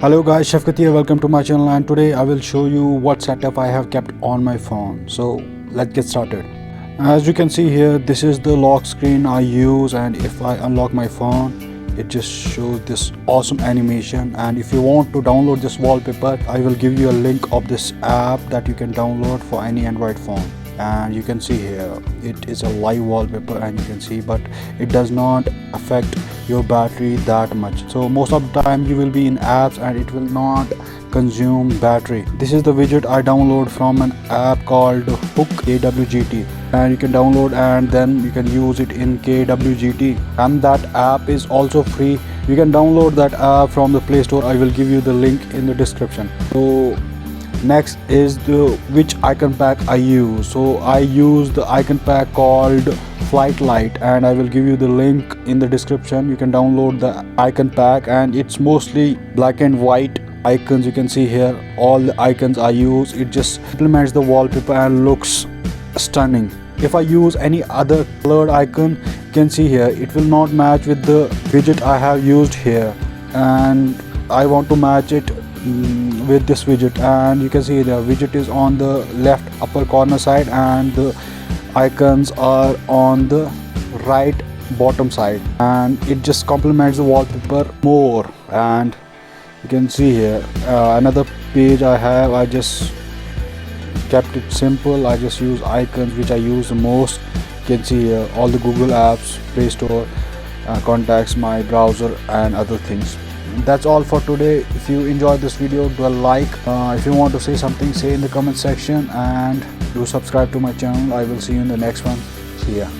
Hello guys, Shafkat here. Welcome to my channel, and today I will show you what setup I have kept on my phone. So let's get started. As you can see here, this is the lock screen I use, and if I unlock my phone, it just shows this awesome animation. And if you want to download this wallpaper, I will give you a link of this app that you can download for any Android phone. And you can see here it is a live wallpaper, and you can see, but it does not affect your battery that much. So most of the time you will be in apps and it will not consume battery. This is the widget I download from an app called Hook KWGT, and you can download and then you can use it in KWGT, and that app is also free. You can download that app from the Play Store. I will give you the link in the description. So next is which icon pack I use. So I use the icon pack called Flight Light, and I will give you the link in the description. You can download the icon pack, and it's mostly black and white icons. You can see here all the icons I use. It just implements the wallpaper and looks stunning. If I use any other colored icon, you can see here it will not match with the widget I have used here, and I want to match it with this widget. And you can see the widget is on the left upper corner side and the icons are on the right bottom side, and it just complements the wallpaper more. And you can see here another page I have. I just kept it simple. I just use icons which I use the most. You can see here all the Google apps, Play Store, contacts, my browser, and other things. That's all for today. If you enjoyed this video, do a like. If you want to say something, say in the comment section, and do subscribe to my channel. I will see you in the next one. See ya.